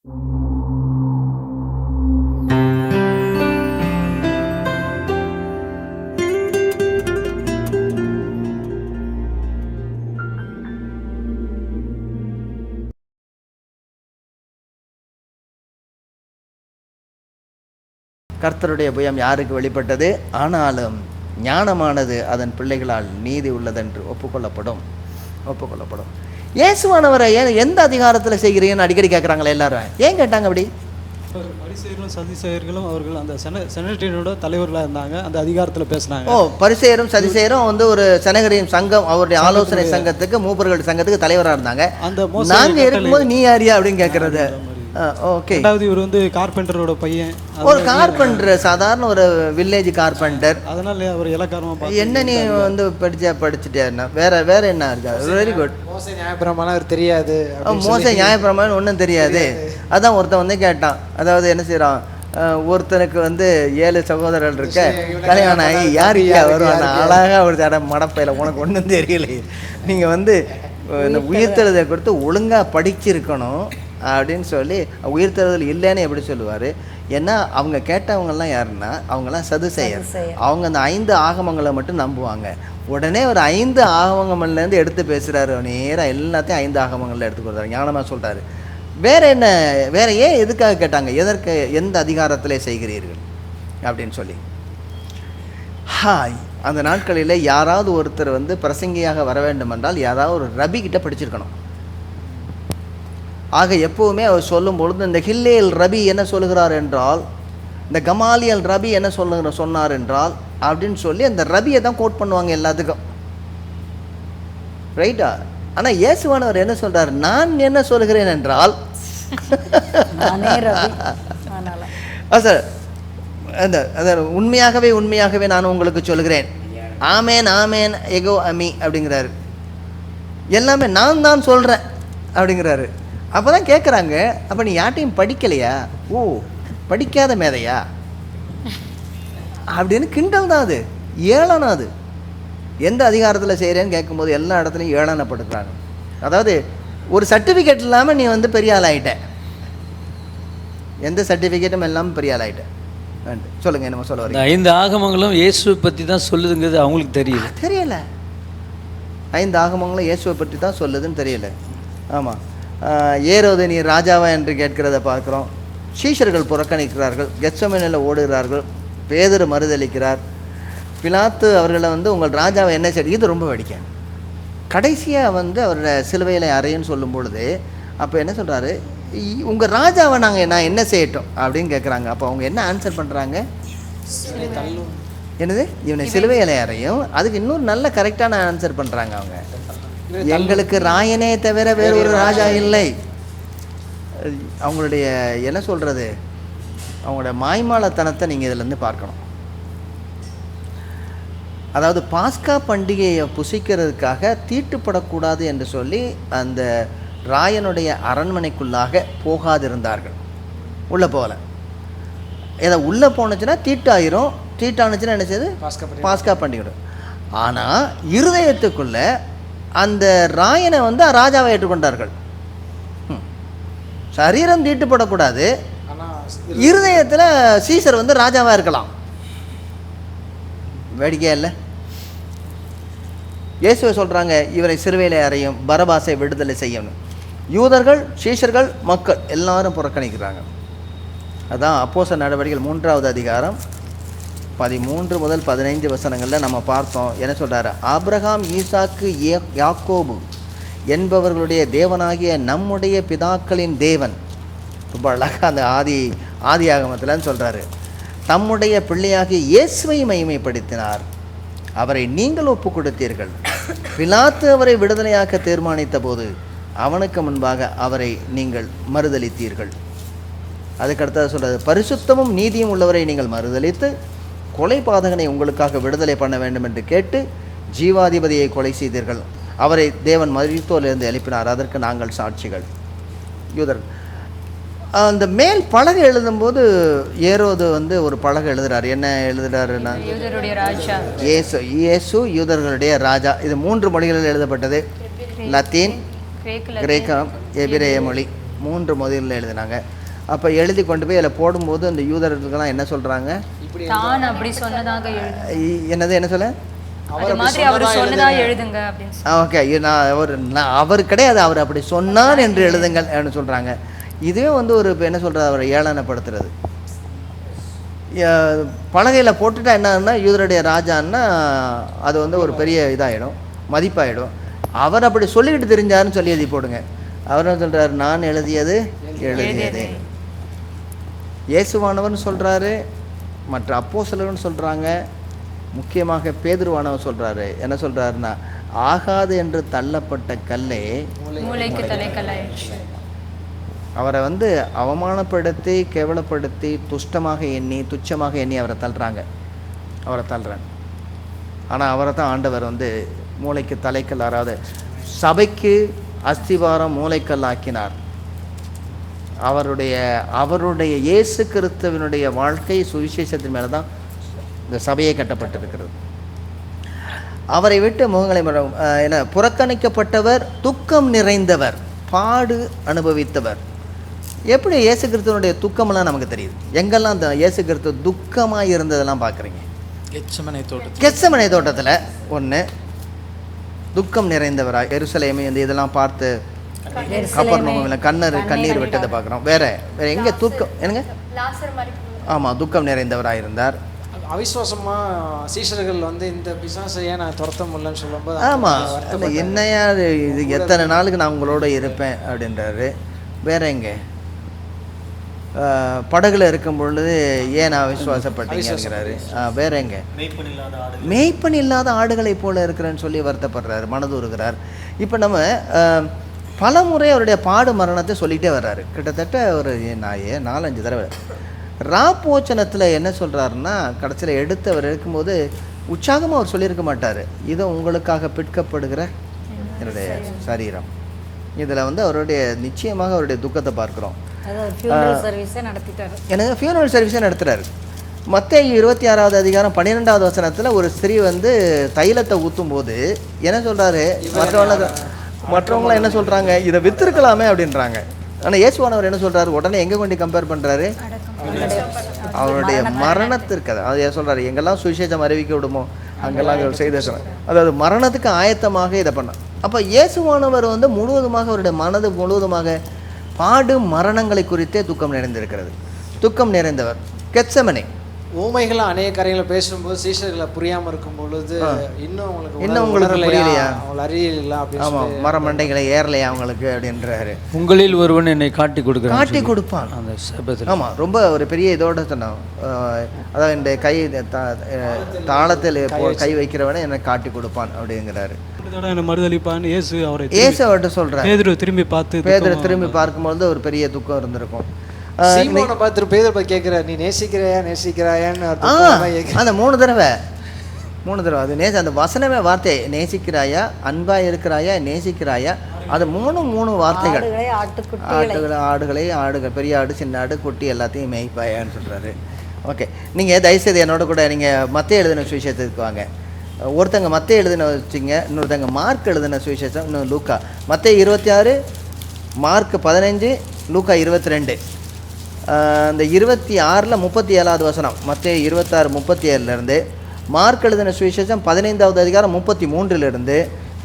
கர்த்தருடைய புயம் யாருக்கு வெளிப்பட்டது? ஆனாலும் ஞானமானது அதன் பிள்ளைகளால் நீதி உள்ளதென்று ஒப்புக்கொள்ளப்படும். இயேசுவானவரை எந்த அதிகாரத்தில் செய்கிறீங்கன்னு அடிக்கடி கேட்குறாங்களே எல்லாரும். ஏன் கேட்டாங்க அப்படி? பரிசேயர்களும் சதிசேயர்களும் அவர்கள் அந்த செனட்டரியோட தலைவர்களாக இருந்தாங்க, அந்த அதிகாரத்தில் பேசினாங்க. பரிசேயரும் சதிசேயரும் வந்து ஒரு செனகரின் சங்கம், அவருடைய ஆலோசனை சங்கத்துக்கு, மூப்பர்கள் சங்கத்துக்கு தலைவராக இருந்தாங்க. அந்த நாங்க இருக்கும்போது நீ யாரியா அப்படின்னு கேட்கறது. ஓகே. ரெண்டாவது இவர் வந்து கார்பெண்டரோட பையன், ஒரு கார்பெண்டர், சாதாரண ஒரு வில்லேஜ் கார்பெண்டர். அதனால அவர் இலக்காரமா என்ன நீ வந்து படிச்சுட்டேன்னா வேற என்ன இருக்கா? Very good. மோசே நியாயப்பிரமாணம் அவர் தெரியாது. மோசே நியாயப்பிரமாணம் ஒன்றும் தெரியாது. அதான் ஒருத்தன் வந்து கேட்டான். அதாவது என்ன செய்யறான், ஒருத்தனுக்கு வந்து 7 சகோதரர்கள் இருக்க, கல்யாணம் ஆகி யாருக்கா வருவான்? அழகா ஒரு தடவை மடப்பையில் உனக்கு ஒன்றும் தெரியலையே, நீங்கள் வந்து இந்த உயிர்த்தெழுதை கொடுத்து ஒழுங்காக படிச்சிருக்கணும் அப்படின்னு சொல்லி, உயிர்த்தெழுதல் இல்லைன்னு எப்படி சொல்லுவார்? ஏன்னா அவங்க கேட்டவங்கெல்லாம் யாருன்னா, அவங்கெல்லாம் சதுசேயர். அவங்க அந்த 5 ஆகமங்களை மட்டும் நம்புவாங்க. உடனே ஒரு 5 ஆகமங்கள்லேருந்து எடுத்து பேசுகிறாரு, நேராக எல்லாத்தையும் 5 ஆகமங்களில் எடுத்து கொடுத்தாரு, ஞானமாக சொல்கிறாரு. வேற என்ன, வேற ஏன் எதுக்காக கேட்டாங்க? எதற்கு, எந்த அதிகாரத்திலே செய்கிறீர்கள் அப்படின்னு சொல்லி. அந்த நாட்களில் யாராவது ஒருத்தர் வந்து பிரசங்கியாக வர வேண்டும் என்றால் யாராவது ஒரு ரபி கிட்ட படிச்சிருக்கணும். ஆக எப்போவுமே அவர் சொல்லும் பொழுது இந்த ஹில்லேல் ரபி என்ன சொல்லுகிறார் என்றால், இந்த கமாலியல் ரபி என்ன சொன்னார் என்றால் அப்படின்னு சொல்லி அந்த ரபியை தான் கோட் பண்ணுவாங்க எல்லாத்துக்கும், ரைட்டா? ஆனால் இயேசுவானவர் என்ன சொல்றார்? நான் என்ன சொல்கிறேன் என்றால் சார் அந்த உண்மையாகவே நான் உங்களுக்கு சொல்கிறேன், ஆமேன் ஆமேன் எகோ அமி அப்படிங்கிறாரு. எல்லாமே நான் தான் சொல்கிறேன் அப்படிங்கிறாரு. அப்போ தான் கேட்குறாங்க, அப்போ நீ யார்ட்டையும் படிக்கலையா? ஓ, படிக்காத மேதையா அப்படின்னு கிண்டல் தான் அது, ஏளனம் அது. எந்த அதிகாரத்தில் செய்கிறேன்னு கேட்கும்போது எல்லா இடத்துலையும் ஏளனப்படுத்துகிறாங்க. அதாவது ஒரு சர்டிஃபிகேட் இல்லாமல் நீ வந்து பெரிய ஆள் ஆகிட்ட, எந்த சர்டிஃபிகேட்டும் இல்லாமல் பெரிய ஆள் ஆகிட்ட. சொல்லுங்கள், என்ன சொல்ல வரீங்க? 5 ஆகமங்களும் இயேசுவை பற்றி தான் சொல்லுதுங்கிறது அவங்களுக்கு தெரியல. 5 ஆகமங்களும் இயேசுவை பற்றி தான் சொல்லுதுன்னு தெரியல. ஆமாம். ஏரோது நீ ராஜாவா என்று கேட்கிறத பார்க்குறோம். சீஷர்கள் புறக்கணிக்கிறார்கள், கெத்செமனேல ஓடுகிறார்கள், பேதுரு மறுதளிக்கிறார், பிலாத்து அவர்களை வந்து உங்கள் ராஜாவை என்ன செய்ய, இது ரொம்ப வேடிக்கை. கடைசியாக வந்து அவரோட சிலுவையில் அறையுன்னு சொல்லும் பொழுது அப்போ என்ன சொல்கிறாரு, உங்கள் ராஜாவை நான் என்ன செய்யட்டும் அப்படின்னு கேட்குறாங்க. அப்போ அவங்க என்ன ஆன்சர் பண்ணுறாங்க? என்னது, இவனை சிலுவையில் அறையும். அதுக்கு இன்னொரு நல்ல கரெக்டான ஆன்சர் பண்ணுறாங்க அவங்க, எங்களுக்கு ராயனே தவிர வேறு ஒரு ராஜா இல்லை. அவங்களுடைய என்ன சொல்கிறது, அவங்களோட மாய்மாலத்தனத்தை நீங்கள் இதிலேருந்து பார்க்கணும். அதாவது பாஸ்கா பண்டிகையை புசிக்கிறதுக்காக தீட்டுப்படக்கூடாது என்று சொல்லி அந்த ராயனுடைய அரண்மனைக்குள்ளாக போகாதிருந்தார்கள். உள்ளே போகல. ஏதோ உள்ளே போனுச்சுன்னா தீட்டாயிரும், தீட்டானுச்சுன்னா என்ன செய்யுது? பாஸ்கா பண்டிகை. ஆனால் இருதயத்துக்குள்ள அந்த ராயனை வந்து ராஜாவை ஏற்றுக்கொண்டார்கள். சரீரம் தீட்டுப்படக்கூடாது, இருதயத்தில் சீசர் வந்து ராஜாவாக இருக்கலாம். வேடிக்கையா இல்லை? இயேசுவை சொல்கிறாங்க, இவரை சிலுவையில் அறையும், பரபாசை விடுதலை செய்யணும். யூதர்கள், சீஷர்கள், மக்கள் எல்லாரும் புறக்கணிக்கிறாங்க. அதான் அப்போஸ்தலர் நடவடிக்கைகள் 3வது அதிகாரம் 13 முதல் 15 வசனங்களில் நம்ம பார்த்தோம். என்ன சொல்கிறாரு? ஆபிரகாம், ஈசாக்கு, யாக்கோபு என்பவர்களுடைய தேவனாகிய நம்முடைய பிதாக்களின் தேவன், ரொம்ப அழகாக அந்த ஆதி ஆகமத்தில் சொல்கிறாரு, தம்முடைய பிள்ளையாகிய இயேசுவை மகிமைப்படுத்தினார், அவரை நீங்கள் ஒப்பு கொடுத்தீர்கள். பிலாத்து அவரை விடுதலையாக்க தீர்மானித்த போது அவனுக்கு முன்பாக அவரை நீங்கள் மறுதளித்தீர்கள். அதுக்கடுத்தது சொல்கிறது, பரிசுத்தமும் நீதியும் உள்ளவரை நீங்கள் மறுதளித்து கொலை பாதகனை உங்களுக்காக விடுதலை பண்ண வேண்டும் என்று கேட்டு ஜீவாதிபதியை கொலை செய்தீர்கள். அவரை தேவன் மரித்தோரிலிருந்து எழுப்பினார், அதற்கு நாங்கள் சாட்சிகள். யூதர் அந்த மேல் பலகை எழுதும்போது ஏரோது வந்து ஒரு பலகை எழுதுறாரு. என்ன எழுதுறாருன்னா, இயேசு யூதர்களுடைய ராஜா. இது 3 மொழிகளில் எழுதப்பட்டது, லத்தீன், கிரேக்கம், எபிரேய மொழி. 3 முதலில் எழுதினாங்க. அப்போ எழுதி கொண்டு போய் அதில் போடும்போது அந்த யூதர்களுக்கெல்லாம் என்ன சொல்கிறாங்க? தான் அப்படி சொன்னதாக என்னது என்ன சொல்ல? அது மாதிரி அவர் சொன்னதா எழுதுங்க அப்படின்னு ஓகே, நான் அவர் கிடையாது, அவர் அப்படி சொன்னார் என்று எழுதுங்கள் அப்படின்னு சொல்கிறாங்க. இதுவே வந்து ஒரு என்ன சொல்கிறது, அவரை ஏளனப்படுத்துறது. பலகையில் போட்டுட்டா என்னன்னா யூதருடைய ராஜான்னா அது வந்து ஒரு பெரிய இதாகிடும், மதிப்பாகிடும். அவர் அப்படி சொல்லிக்கிட்டு தெரிஞ்சாருன்னு சொல்லி எழுதி போடுங்க. அவர் என்ன சொல்கிறார்? நான் எழுதியது எழுதியது. இயேசுவானவர்னு சொல்கிறாரு, மற்ற அப்போஸ்தலர்னு சொல்கிறாங்க, முக்கியமாக பேதுருவானவர் சொல்கிறாரு. என்ன சொல்கிறாருன்னா, ஆகாது என்று தள்ளப்பட்ட கல்லே மூளைக்கு தலைக்கல்லாயிற்று. அவரை வந்து அவமானப்படுத்தி கேவலப்படுத்தி துஷ்டமாக எண்ணி துச்சமாக எண்ணி அவரை தள்ளுறாங்க. ஆனால் அவரை தான் ஆண்டவர் வந்து மூளைக்கு தலைக்கல், அதாவது சபைக்கு அஸ்திவாரம் மூளைக்கல் ஆக்கினார். அவருடைய இயேசு கிறிஸ்துவினுடைய வாழ்க்கை சுவிசேஷத்தின் மேலே தான் இந்த சபையை கட்டப்பட்டிருக்கிறது. அவரை விட்டு முகங்களை என்ன புறக்கணிக்கப்பட்டவர், துக்கம் நிறைந்தவர், பாடு அனுபவித்தவர். எப்படி இயேசு கிறிஸ்துவனுடைய துக்கமெல்லாம் நமக்கு தெரியுது. எங்கெல்லாம் அந்த இயேசு கிறிஸ்து துக்கமாக இருந்ததெல்லாம் பார்க்குறீங்க? கெத்செமனே தோட்டத்தில் ஒன்று துக்கம் நிறைந்தவராக, எருசலேமை இந்த இதெல்லாம் பார்த்து கப்பர்நகூமில் கண்ணீர் விட்டதை பார்க்குறோம். வேற எங்கே துக்கம்? என்னங்க? ஆமாம், துக்கம் நிறைந்தவராக இருந்தார். அவிசுவாசமா சீஷர்கள் வந்து இந்த பிசாசையே நான் துரத்த முடியலன்னு சொல்லும்போது, ஆமாம், என்னையா இது எத்தனை நாளுக்கு நான் உங்களோட இருப்பேன் அப்படின்றாரு. வேற எங்கே? படகுல இருக்கும் பொழுது ஏன் நான் விசுவாசப்பட்டீங்கிறாரு. வேற எங்கே? மேய்ப்பன் இல்லாத ஆடுகளை போல இருக்கிறேன்னு சொல்லி வருத்தப்படுறாரு, மனதுருகிறார். இப்போ நம்ம பல முறை அவருடைய பாடு மரணத்தை சொல்லிகிட்டே வர்றாரு. கிட்டத்தட்ட ஒரு 4-5 தடவை. ராப்போச்சனத்தில் என்ன சொல்கிறாருன்னா, கடைசியில் எடுத்தவர் இருக்கும்போது உற்சாகமாக அவர் சொல்லியிருக்க மாட்டார். இதை உங்களுக்காக பிற்கப்படுகிற என்னுடைய சரீரம். இதில் வந்து அவருடைய நிச்சயமாக அவருடைய துக்கத்தை பார்க்குறோம். எனக்கு ஃபியூனரல் சர்வீஸே நடத்துகிறாரு. மத்தேயு 26வது அதிகாரம் 12வது வசனத்தில் ஒரு ஸ்திரீ வந்து தைலத்தை ஊற்றும் போது என்ன சொல்கிறாரு, மற்றவங்களாம் என்ன சொல்கிறாங்க, இதை விற்றுருக்கலாமே அப்படின்றாங்க. ஆனால் இயேசுவானவர் என்ன சொல்கிறாரு, உடனே எங்கே கொண்டு கம்பேர் பண்ணுறாரு? அவருடைய மரணத்திற்கு. அது சொல்கிறாரு, எங்கெல்லாம் சுவிசேஷம் அறிவிக்க விடுமோ அங்கெல்லாம் செய்த, அதாவது மரணத்துக்கு ஆயத்தமாக இதை பண்ண. அப்போ இயேசுவானவர் வந்து முழுவதுமாக அவருடைய மனது முழுவதுமாக பாடு மரணங்களை குறித்தே துக்கம் நிறைந்திருக்கிறது. துக்கம் நிறைந்தவர். கெத்செமனே ஊமைகள் அநேக காரியங்களை பேசும்போது சீஷர்களை புரியாமல் இருக்கும் பொழுது இன்னும் உங்களுக்கு புரியலையா, அவங்களை அறியலாம் அப்படின்னு. ஆமாம், மரமண்டைகளை ஏறலையா அவங்களுக்கு அப்படின்றாரு. உங்களில் ஒருவன் என்னை காட்டி கொடுப்பான் அந்த சபத்தில். ஆமாம், ரொம்ப ஒரு பெரிய இதோட சொன்னோம். அதாவது இந்த கை தாளத்தில் கை வைக்கிறவனை என்னை காட்டி கொடுப்பான் அப்படிங்கிறாரு. மறுதளிப்பான்னு இயேசு அவர்கிட்ட சொல்றாரு. பேதுரு திரும்பி பார்க்கும்போது ஒரு பெரிய துக்கம் இருந்திருக்கும். சீமோனை பார்த்துட்டு பேதுரு கேட்கிறார், நீ நேசிக்கிறாயான்னு அந்த 3 தடவை அது அந்த வசனமே வார்த்தை, நேசிக்கிறாயா, அன்பா இருக்கிறாயா, நேசிக்கிறாயா, அது 3 வார்த்தைகள். ஆடுகள், பெரிய ஆடு, சின்ன ஆடு, குட்டி எல்லாத்தையும் மேய்ப்பாயான்னு சொல்றாரு. ஓகே, நீங்கள் தயவுசெய்து என்னோட கூட நீங்கள் மத்தேயு எழுதின சுவிசேஷத்துக்கு வாங்க. ஒருத்தங்க மத்தேயு எழுதின வச்சுங்க, இன்னொருத்தங்க மார்க் எழுதின சுவிசேஷம், இன்னும் லூக்கா. மத்தேயு 26, மார்க் 15, லூக்கா 22. இந்த 26ல் 37வது வசனம், மத்தேயு 26 37லேருந்து, மார்க் எழுதின சுவிசேஷம் 15வது அதிகாரம் 33லேருந்து,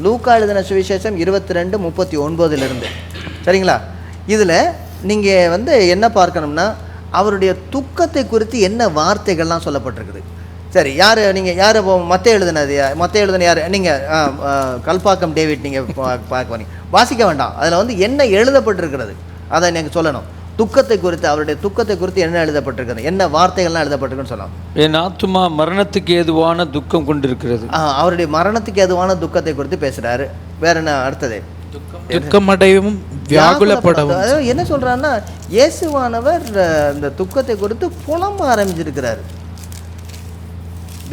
லூக்கா எழுதின சுவிசேஷம் 22 39லேருந்து. சரிங்களா? இதில் நீங்கள் வந்து என்ன பார்க்கணும்னா, அவருடைய துக்கத்தை குறித்து என்ன வார்த்தைகள்லாம் சொல்லப்பட்டிருக்குது. சரி, யார் மத்தேயு எழுதின யார்? நீங்கள் கல்பாக்கம் டேவிட் நீங்கள் பார்க்க போனீங்க, வாசிக்க வேண்டாம். அதில் வந்து என்ன எழுதப்பட்டிருக்கிறது அதை நீங்கள் சொல்லணும். துக்கத்தை குறித்து, அவருடைய துக்கத்தை குறித்து என்ன எழுதப்பட்டிருக்கிறது, என்ன வார்த்தைகள்லாம் எழுதப்பட்டிருக்குன்னு சொல்லலாம். என் ஆத்துமா மரணத்துக்கு ஏதுவான துக்கம் கொண்டிருக்கிறது. அவருடைய மரணத்துக்கு ஏதுவான துக்கத்தை குறித்து பேசுகிறாரு. வேற என்ன அடுத்தது? துக்கமடையவும் வியாகுலப்படவும். அதாவது என்ன சொல்கிறாருன்னா, இயேசுவானவர் இந்த துக்கத்தை குறித்து புலம்ப ஆரம்பிச்சிருக்கிறார்.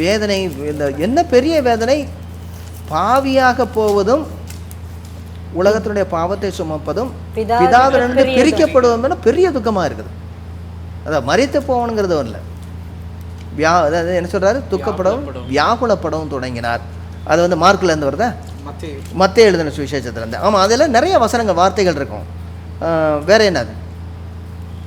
வேதனை, இந்த என்ன பெரிய வேதனை, பாவியாக போவதும் உலகத்தினுடைய பாவத்தை சுமப்பதும் பிதாவிலிருந்து பிரிக்கப்படுவதும் பெரிய துக்கமாக இருக்குது. அதான் மரித்து போகணுங்கிறது இல்லை. அதாவது என்ன சொல்கிறாரு, துக்கப்படவும் வியாகுலப்படவும் தொடங்கினார். அது வந்து மார்க்கில் இருந்து வருதா, மத்தேயு எழுதின சுவிசேஷத்துலேருந்து. ஆமாம், அதில் நிறைய வசனங்கள் வார்த்தைகள் இருக்கும். வேற என்னது?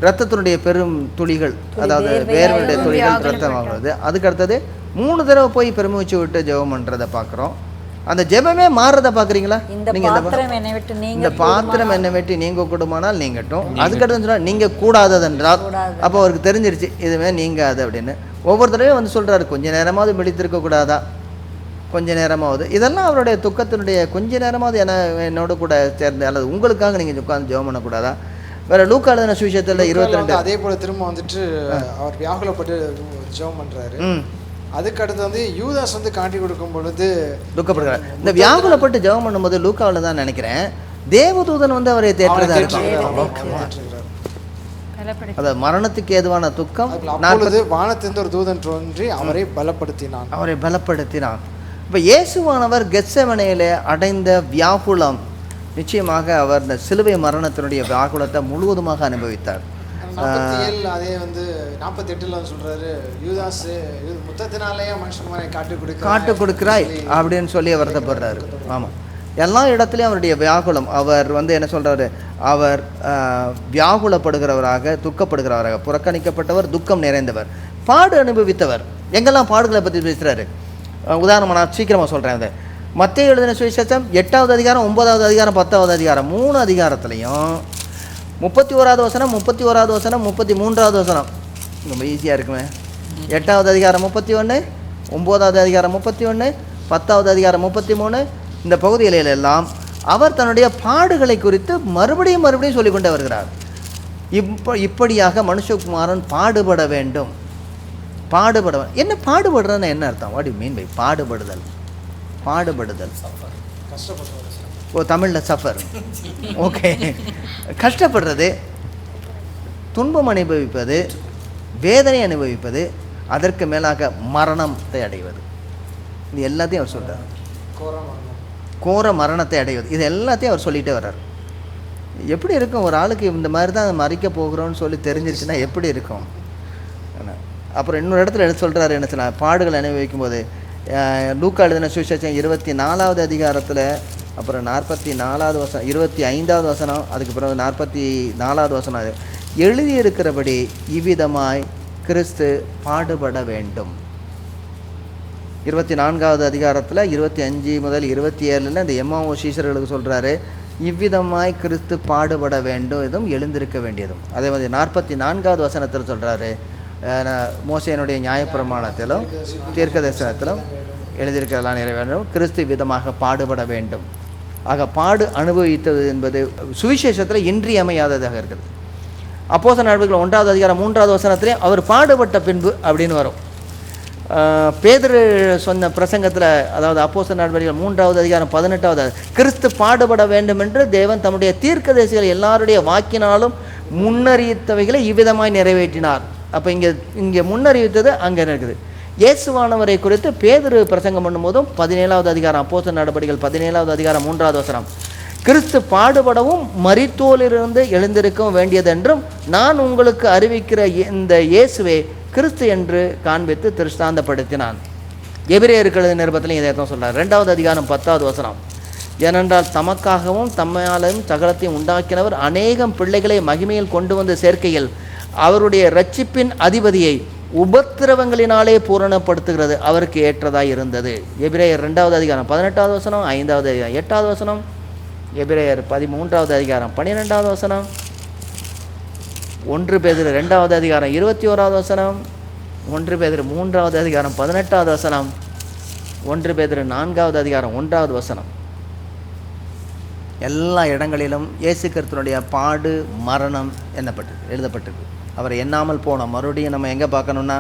ரத்தத்தினுடைய பெரும் துளிகள், அதாவது வேர்வனுடைய துளிகள் ரத்தம் ஆகுறது. அதுக்கு அடுத்தது 3 தடவை போய் பெருமூச்சு விட்டு ஜெபம் பண்ணுறதை பார்க்குறோம். அந்த ஜெபமே மாறுறதை பார்க்குறீங்களா? நீங்கள் இந்த பாத்திரம் என்னை விட்டு நீங்கள் கூடுமானால் நீங்கட்டும். அதுக்கடுத்து சொன்னால் நீங்கள் கூடாததென்றால் அப்போ அவருக்கு தெரிஞ்சிருச்சு இதுவே நீங்காது அப்படின்னு. ஒவ்வொரு தடவையும் வந்து சொல்கிறாரு, கொஞ்ச நேரமாவது விழித்திருக்க கூடாதா, கொஞ்ச நேரமாவது. இதெல்லாம் அவருடைய துக்கத்தினுடைய கொஞ்ச நேரமாவது என்னோட கூட சேர்ந்து அல்லது உங்களுக்காக நீங்கள் உட்காந்து ஜெபம் பண்ணக்கூடாதா? வேற லூக்கா எழுதின சுவிசேஷத்தில் 22 அதே போல திரும்ப வந்துட்டு அவர் வியாகுலப்பட்டு ஜெபம் பண்றாரு. அதுக்கு அடுத்து வந்து யூதாஸ் வந்து காட்டி கொடுக்கும் பொழுது துக்கப்படுறாரு. இந்த வியாகுலப்பட்டு ஜெபம் பண்ணும்போது லூக்காவில் தான் நினைக்கிறேன் தேவதூதன் வந்து அவரை தேற்றதா இருக்கான். அதாவது மரணத்துக்கு ஏதுவான துக்கம். வானத்திலிருந்து ஒரு தூதன் தோன்றி அவரை பலப்படுத்தினான். இப்போ இயேசுவானவர் கெத்செமனேயிலே அடைந்த வியாகுலம், நிச்சயமாக அவர் இந்த சிலுவை மரணத்தினுடைய வியாகுலத்தை முழுவதுமாக அனுபவித்தார். அதே வந்து 48 சொல்றாரு, யூதாஸ் முத்தத்தினாலேயே மனுஷகுமாரை காட்டு கொடுக்கிறாய் அப்படின்னு சொல்லி வருத்தப்படுறாரு. ஆமாம், எல்லா இடத்துலையும் அவருடைய வியாகுலம். அவர் வந்து என்ன சொல்றாரு, அவர் வியாகுலப்படுகிறவராக, துக்கப்படுகிறவராக, புறக்கணிக்கப்பட்டவர், துக்கம் நிறைந்தவர், பாடு அனுபவித்தவர். எங்கெல்லாம் பாடுகளை பற்றி பேசுகிறாரு. உதாரணமாக நான் சீக்கிரமாக சொல்கிறேன். அதை மத்தேயு எழுதின சுவிசேஷம் 8வது அதிகாரம், 9வது அதிகாரம், 10வது அதிகாரம் 3 அதிகாரத்துலையும் 31வது வசனம், 31வது வசனம், 33வது வசனம் ரொம்ப ஈஸியாக இருக்குமே. 8வது அதிகாரம் 31, 9வது அதிகாரம் 31, 10வது அதிகாரம் 33, இந்த பகுதிகளில் எல்லாம் அவர் தன்னுடைய பாடுகளை குறித்து மறுபடியும் சொல்லிக்கொண்டே வருகிறார். இப்படியாக மனுஷகுமாரன் பாடுபட வேண்டும். என்ன பாடுபடுறதுன்னு என்ன அர்த்தம்? வாட் யூ மீன் பை பாடுபடுதல்? தமிழில் சஃபர். ஓகே, கஷ்டப்படுறது, துன்பம் அனுபவிப்பது, வேதனை அனுபவிப்பது, அதற்கு மேலாக மரணத்தை அடைவது. இது எல்லாத்தையும் அவர் சொல்கிறார். கோர மரணத்தை அடைவது, இது எல்லாத்தையும் அவர் சொல்லிகிட்டே வர்றார். எப்படி இருக்கும் ஒரு ஆளுக்கு இந்த மாதிரி தான் மறிக்க போகிறோன்னு சொல்லி தெரிஞ்சிருச்சுன்னா எப்படி இருக்கும்? அப்புறம் இன்னொரு இடத்துல எடுத்து சொல்கிறாரு, என்ன சொல்ல பாடுகள் அனுபவிக்கும் போது, லூக்கா எழுதின சுவிசேஷம் 24வது அதிகாரத்தில், அப்புறம் 44வது வசனம், 25வது வசனம், அதுக்கு பிறகு 44வது வசனம், எழுதியிருக்கிறபடி இவ்விதமாய் கிறிஸ்து பாடுபட வேண்டும். 24வது அதிகாரத்தில் 25 முதல் 27 இந்த எம்மாவு சீஷர்களுக்கு சொல்கிறாரு, இவ்விதமாய் கிறிஸ்து பாடுபட வேண்டும், இதுவும் எழுந்திருக்க வேண்டியதும். அதே மாதிரி 44வது வசனத்தில் சொல்கிறாரு, மோசேனுடைய நியாயப்பிரமாணத்திலும் தீர்க்கதரிசனத்திலும் எழுதியிருக்கிறதெல்லாம் நிறைவேறும், கிறிஸ்து விதமாக பாடுபட வேண்டும். ஆக பாடு அனுபவித்தது என்பது சுவிசேஷத்தில் இன்றியமையாததாக இருக்குது. அப்போஸ்தலர் நடவடிக்கைகள் 1வது அதிகாரம் 3வது வசனத்திலே அவர் பாடுபட்ட பின்பு அப்படின்னு வரும். பேதுரு சொன்ன பிரசங்கத்தில், அதாவது அப்போஸ்தலர் நடவடிக்கைகள் 3வது அதிகாரம் 18வது, கிறிஸ்து பாடுபட வேண்டும் என்று தேவன் தம்முடைய தீர்க்கதரிசிகள் எல்லாருடைய வாக்கினாலும் முன்னறிவித்தவைகளை இவ்விதமாய் நிறைவேற்றினார். அப்போ இங்கே முன்னறிவித்தது அங்கே இருக்குது. இயேசுவானவரை குறித்து பேதுரு பிரசங்கம் பண்ணும்போதும் 17வது அதிகாரம் அப்போஸ்தலர் நடவடிக்கைகள் 17வது அதிகாரம் 3வது வசனம், கிறிஸ்து பாடுபடவும் மரித்தோரிலிருந்து எழுந்திருக்கவும் வேண்டியதென்றும் நான் உங்களுக்கு அறிவிக்கிற இந்த இயேசுவே கிறிஸ்து என்று காண்பித்து திருஷ்டாந்தப்படுத்தினான். எபிரேயர்கள் நிருபத்திலையும் இதை தான் சொல்கிறார். 2வது அதிகாரம் 10வது வசனம், ஏனென்றால் தமக்காகவும் தம்மையாலும் சகலத்தையும் உண்டாக்கினவர் அநேகம் பிள்ளைகளை மகிமையில் கொண்டு வந்து சேர்க்கையில் அவருடைய இரட்சிப்பின் அதிபதியை உபத்திரவங்களினாலே பூரணப்படுத்துகிறது அவருக்கு ஏற்றதாய் இருந்தது. எபிரேயர் 2வது அதிகாரம் 18வது வசனம், 5வது அதிகாரம் 8வது வசனம், எபிரேயர் 13வது அதிகாரம் 12வது வசனம், 1 பேதுரு 2வது அதிகாரம் 21வது வசனம், 1 பேதுரு 3வது அதிகாரம் 18வது வசனம், 1 பேதுரு 4வது அதிகாரம் 1வது வசனம். எல்லா இடங்களிலும் இயேசு கிறிஸ்துவினுடைய பாடு மரணம் எழுதப்பட்டிருக்கு. அவரை எண்ணாமல் போனோம். மறுபடியும் நம்ம எங்கே பார்க்கணுன்னா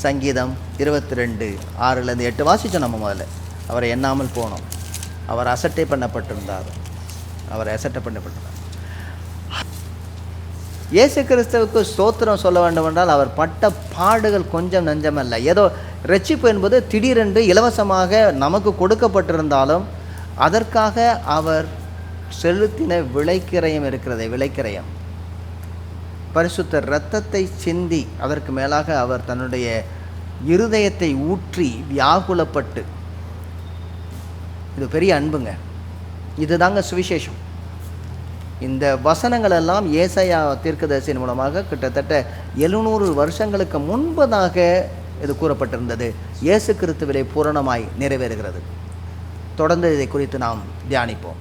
சங்கீதம் 22:6-8 வாசித்தோம். நம்ம முதல்ல அவரை எண்ணாமல் போனோம். அவர் அசட்டை பண்ணப்பட்டிருந்தார். இயேசு கிறிஸ்துவுக்கு ஸ்தோத்திரம் சொல்ல வேண்டும் என்றால் அவர் பட்ட பாடுகள் கொஞ்சம் நஞ்சமல்ல. ஏதோ ரட்சிப்பு என்பது திடீரென்று இலவசமாக நமக்கு கொடுக்கப்பட்டிருந்தாலும் அதற்காக அவர் செலுத்தின விலைக்கிரயம் இருக்கிறதே, விலைக்கிரயம், பரிசுத்த இரத்தத்தை சிந்தி, அதற்கு மேலாக அவர் தன்னுடைய இருதயத்தை ஊற்றி வியாகுலப்பட்டு, இது பெரிய அன்புங்க. இதுதாங்க சுவிசேஷம். இந்த வசனங்கள் எல்லாம் ஏசாயா தீர்க்கதரிசியின் மூலமாக கிட்டத்தட்ட 700 வருஷங்களுக்கு முன்பதாக இது கூறப்பட்டிருந்தது. இயேசு கிறிஸ்துவிலே பூரணமாய் நிறைவேறுகிறது. தொடர்ந்து இதை குறித்து நாம் தியானிப்போம்.